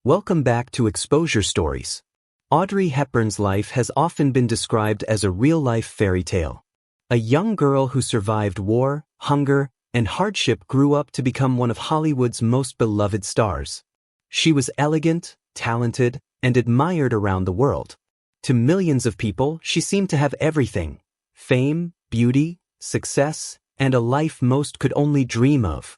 Welcome back to Exposure Stories. Audrey Hepburn's life has often been described as a real-life fairy tale. A young girl who survived war, hunger, and hardship grew up to become one of Hollywood's most beloved stars. She was elegant, talented, and admired around the world. To millions of people, she seemed to have everything: fame, beauty, success, and a life most could only dream of.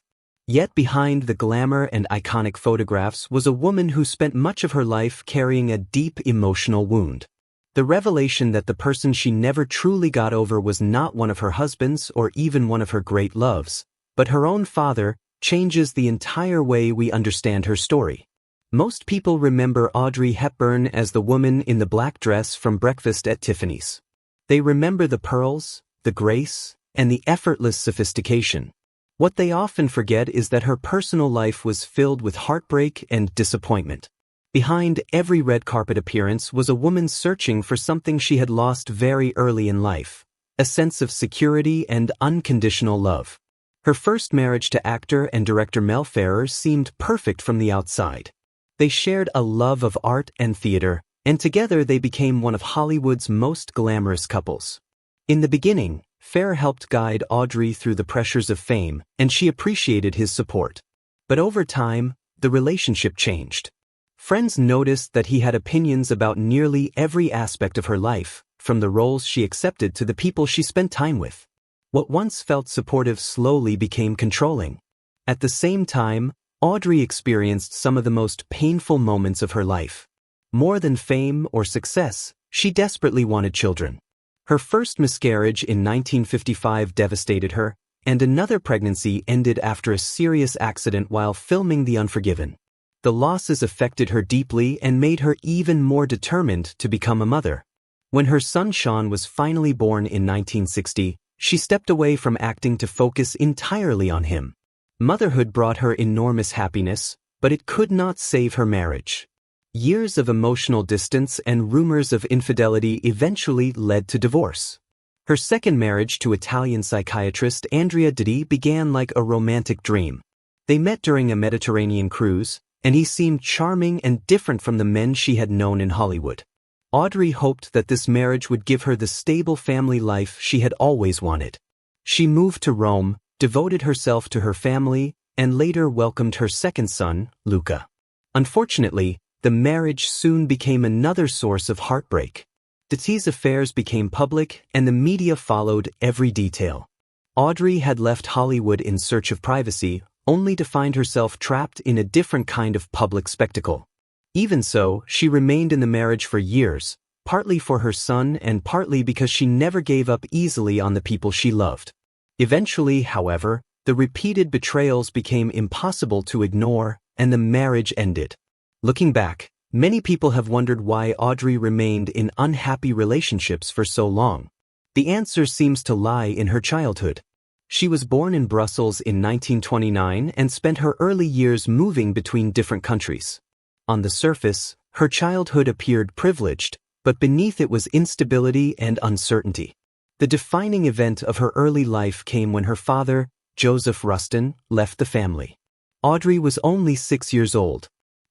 Yet behind the glamour and iconic photographs was a woman who spent much of her life carrying a deep emotional wound. The revelation that the person she never truly got over was not one of her husbands or even one of her great loves, but her own father, changes the entire way we understand her story. Most people remember Audrey Hepburn as the woman in the black dress from Breakfast at Tiffany's. They remember the pearls, the grace, and the effortless sophistication. What they often forget is that her personal life was filled with heartbreak and disappointment. Behind every red carpet appearance was a woman searching for something she had lost very early in life: a sense of security and unconditional love. Her first marriage to actor and director Mel Ferrer seemed perfect from the outside. They shared a love of art and theater, and together they became one of Hollywood's most glamorous couples. In the beginning, Ferrer helped guide Audrey through the pressures of fame, and she appreciated his support. But over time, the relationship changed. Friends noticed that he had opinions about nearly every aspect of her life, from the roles she accepted to the people she spent time with. What once felt supportive slowly became controlling. At the same time, Audrey experienced some of the most painful moments of her life. More than fame or success, she desperately wanted children. Her first miscarriage in 1955 devastated her, and another pregnancy ended after a serious accident while filming The Unforgiven. The losses affected her deeply and made her even more determined to become a mother. When her son Sean was finally born in 1960, she stepped away from acting to focus entirely on him. Motherhood brought her enormous happiness, but it could not save her marriage. Years of emotional distance and rumors of infidelity eventually led to divorce. Her second marriage to Italian psychiatrist Andrea Ditti began like a romantic dream. They met during a Mediterranean cruise, and he seemed charming and different from the men she had known in Hollywood. Audrey hoped that this marriage would give her the stable family life she had always wanted. She moved to Rome, devoted herself to her family, and later welcomed her second son, Luca. Unfortunately, the marriage soon became another source of heartbreak. Ditti's affairs became public, and the media followed every detail. Audrey had left Hollywood in search of privacy, only to find herself trapped in a different kind of public spectacle. Even so, she remained in the marriage for years, partly for her son and partly because she never gave up easily on the people she loved. Eventually, however, the repeated betrayals became impossible to ignore, and the marriage ended. Looking back, many people have wondered why Audrey remained in unhappy relationships for so long. The answer seems to lie in her childhood. She was born in Brussels in 1929 and spent her early years moving between different countries. On the surface, her childhood appeared privileged, but beneath it was instability and uncertainty. The defining event of her early life came when her father, Joseph Rustin, left the family. Audrey was only 6 years old.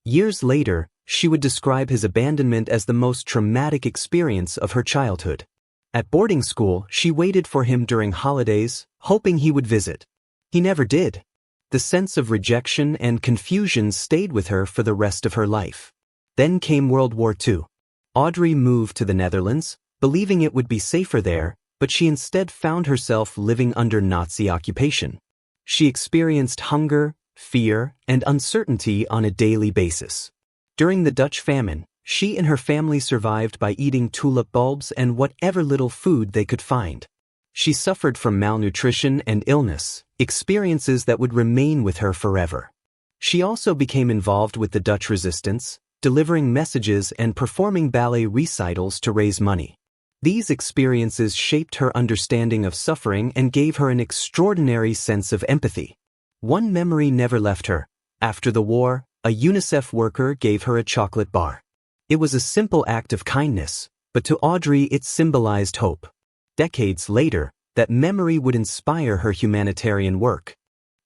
Years later, she would describe his abandonment as the most traumatic experience of her childhood. At boarding school, she waited for him during holidays, hoping he would visit. He never did. The sense of rejection and confusion stayed with her for the rest of her life. Then came World War II. Audrey moved to the Netherlands, believing it would be safer there, but she instead found herself living under Nazi occupation. She experienced hunger, fear, and uncertainty on a daily basis. During the Dutch famine, she and her family survived by eating tulip bulbs and whatever little food they could find. She suffered from malnutrition and illness, experiences that would remain with her forever. She also became involved with the Dutch resistance, delivering messages and performing ballet recitals to raise money. These experiences shaped her understanding of suffering and gave her an extraordinary sense of empathy. One memory never left her. After the war, a UNICEF worker gave her a chocolate bar. It was a simple act of kindness, but to Audrey it symbolized hope. Decades later, that memory would inspire her humanitarian work.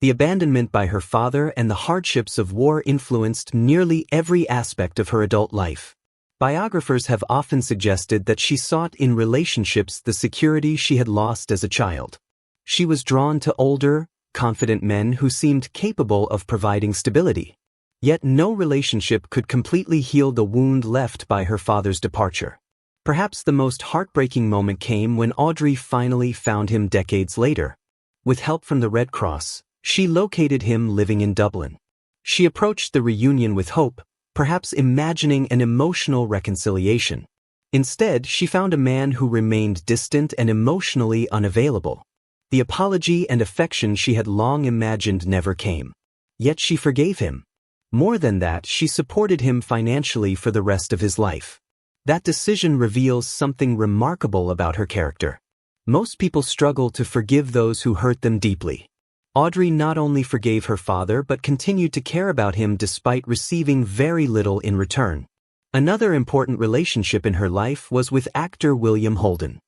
The abandonment by her father and the hardships of war influenced nearly every aspect of her adult life. Biographers have often suggested that she sought in relationships the security she had lost as a child. She was drawn to older, confident men who seemed capable of providing stability. Yet no relationship could completely heal the wound left by her father's departure. Perhaps the most heartbreaking moment came when Audrey finally found him decades later. With help from the Red Cross, she located him living in Dublin. She approached the reunion with hope, perhaps imagining an emotional reconciliation. Instead, she found a man who remained distant and emotionally unavailable. The apology and affection she had long imagined never came. Yet she forgave him. More than that, she supported him financially for the rest of his life. That decision reveals something remarkable about her character. Most people struggle to forgive those who hurt them deeply. Audrey not only forgave her father but continued to care about him despite receiving very little in return. Another important relationship in her life was with actor William Holden.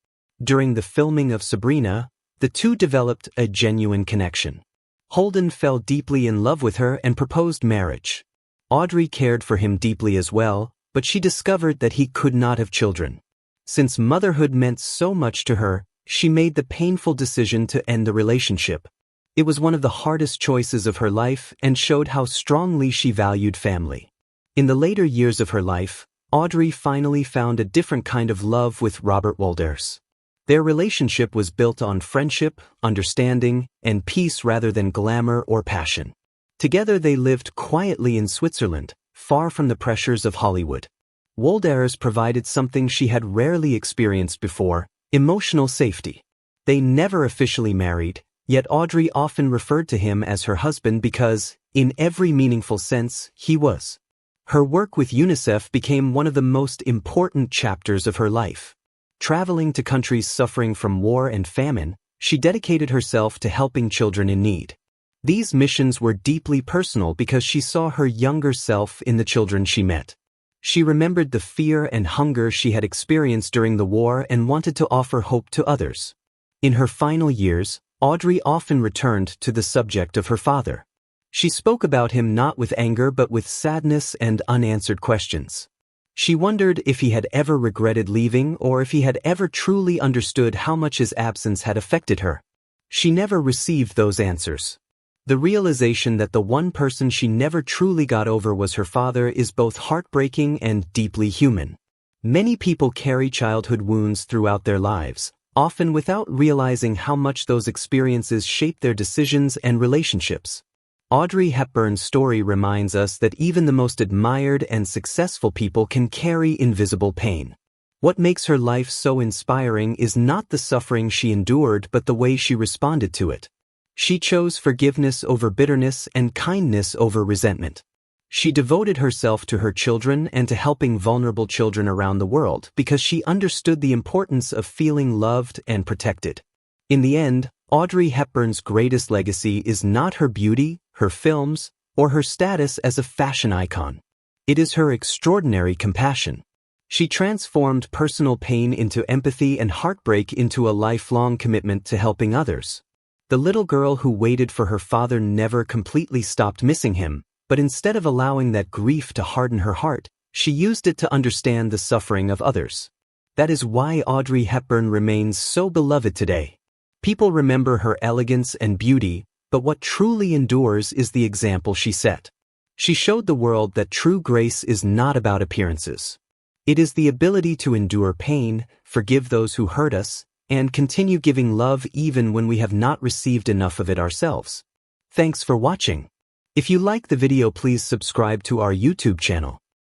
During the filming of Sabrina, the two developed a genuine connection. Holden fell deeply in love with her and proposed marriage. Audrey cared for him deeply as well, but she discovered that he could not have children. Since motherhood meant so much to her, she made the painful decision to end the relationship. It was one of the hardest choices of her life and showed how strongly she valued family. In the later years of her life, Audrey finally found a different kind of love with Robert Wolders. Their relationship was built on friendship, understanding, and peace rather than glamour or passion. Together they lived quietly in Switzerland, far from the pressures of Hollywood. Wolders provided something she had rarely experienced before: emotional safety. They never officially married, yet Audrey often referred to him as her husband because, in every meaningful sense, he was. Her work with UNICEF became one of the most important chapters of her life. Traveling to countries suffering from war and famine, she dedicated herself to helping children in need. These missions were deeply personal because she saw her younger self in the children she met. She remembered the fear and hunger she had experienced during the war and wanted to offer hope to others. In her final years, Audrey often returned to the subject of her father. She spoke about him not with anger but with sadness and unanswered questions. She wondered if he had ever regretted leaving or if he had ever truly understood how much his absence had affected her. She never received those answers. The realization that the one person she never truly got over was her father is both heartbreaking and deeply human. Many people carry childhood wounds throughout their lives, often without realizing how much those experiences shape their decisions and relationships. Audrey Hepburn's story reminds us that even the most admired and successful people can carry invisible pain. What makes her life so inspiring is not the suffering she endured but the way she responded to it. She chose forgiveness over bitterness and kindness over resentment. She devoted herself to her children and to helping vulnerable children around the world because she understood the importance of feeling loved and protected. In the end, Audrey Hepburn's greatest legacy is not her beauty, her films, or her status as a fashion icon. It is her extraordinary compassion. She transformed personal pain into empathy and heartbreak into a lifelong commitment to helping others. The little girl who waited for her father never completely stopped missing him, but instead of allowing that grief to harden her heart, she used it to understand the suffering of others. That is why Audrey Hepburn remains so beloved today. People remember her elegance and beauty, but what truly endures is the example she set. She showed the world that true grace is not about appearances. It is the ability to endure pain, forgive those who hurt us, and continue giving love even when we have not received enough of it ourselves. Thanks for watching. If you like the video, please subscribe to our YouTube channel.